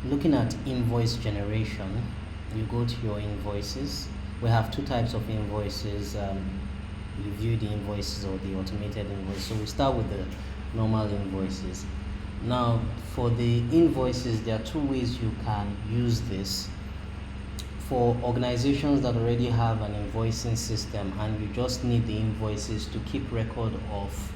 Looking at invoice generation, you go to your invoices. We have two types of invoices. You view the invoices or the automated invoice. So we start with the normal invoices. Now, for the invoices, there are two ways you can use this. For organizations that already have an invoicing system and you just need the invoices to keep record of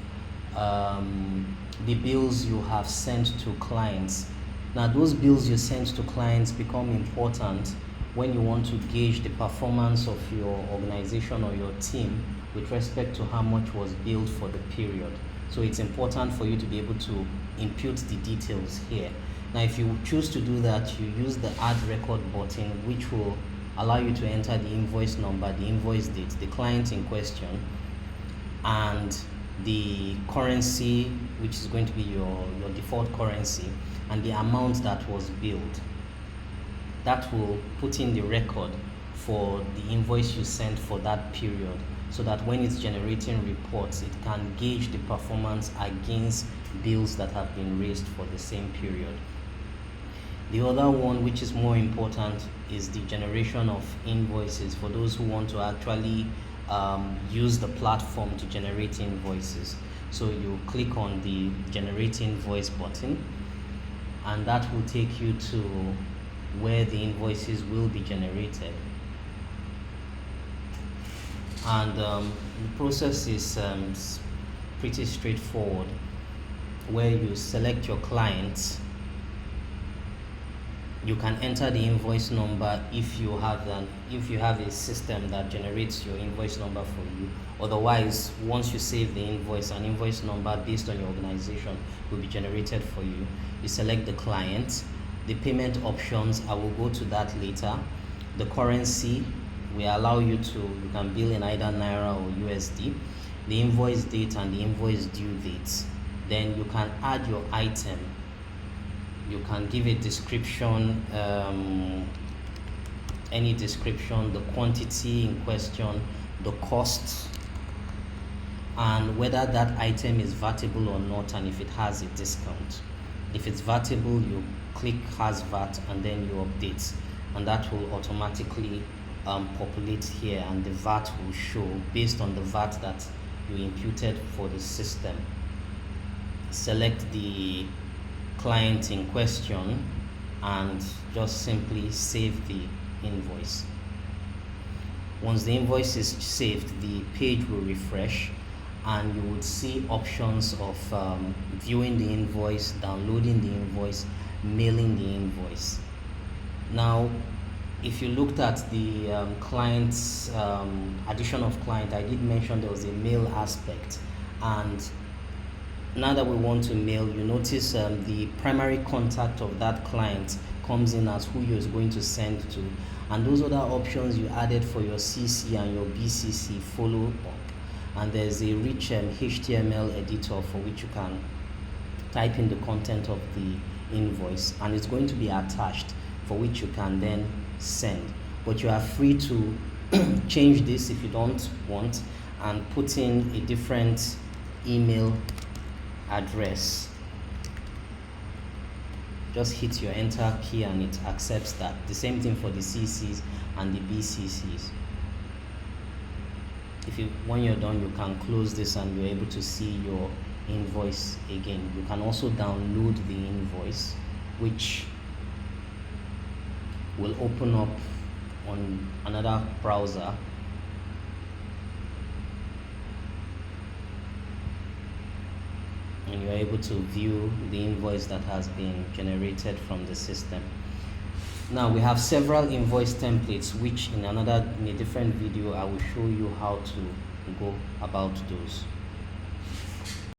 the bills you have sent to clients. Now, those bills you send to clients become important when you want to gauge the performance of your organization or your team with respect to how much was billed for the period. So it's important for you to be able to input the details here. Now, if you choose to do that, you use the add record button, which will allow you to enter the invoice number, the invoice date, the client in question, and the currency, which is going to be your default currency, and the amount that was billed. That will put in the record for the invoice you sent for that period, so that when it's generating reports, it can gauge the performance against bills that have been raised for the same period. The other one, which is more important, is the generation of invoices for those who want to actually use the platform to generate invoices. So you click on the generate invoice button, and that will take you to where the invoices will be generated. And the process is pretty straightforward, where you select your clients. You can enter the invoice number if you have a system that generates your invoice number for you. Otherwise, once you save the invoice, an invoice number based on your organization will be generated for you. You select the client. The payment options, I will go to that later. The currency, we allow you can bill in either Naira or USD. The invoice date and the invoice due date. Then you can add your item. You can give a description, any description, the quantity in question, the cost, and whether that item is vatable or not, and if it has a discount. If it's vatable, you click has VAT and then you update, and that will automatically populate here, and the VAT will show based on the VAT that you imputed for the system. Select the client in question and just simply save the invoice. Once the invoice is saved, the page will refresh and you would see options of viewing the invoice, downloading the invoice, mailing the invoice. Now, if you looked at the client's addition of client, I did mention there was a mail aspect, and now that we want to mail, you notice the primary contact of that client comes in as who you're going to send to, and those other options you added for your CC and your BCC follow up. And there's a rich HTML editor for which you can type in the content of the invoice, and it's going to be attached, for which you can then send. But you are free to change this if you don't want, and put in a different email address. Just hit your enter key and it accepts that. The same thing for the CCs and the BCCs. When you're done, you can close this and you're able to see your invoice again. You can also download the invoice, which will open up on another browser. And you're able to view the invoice that has been generated from the system. Now, we have several invoice templates, which in a different video I will show you how to go about those.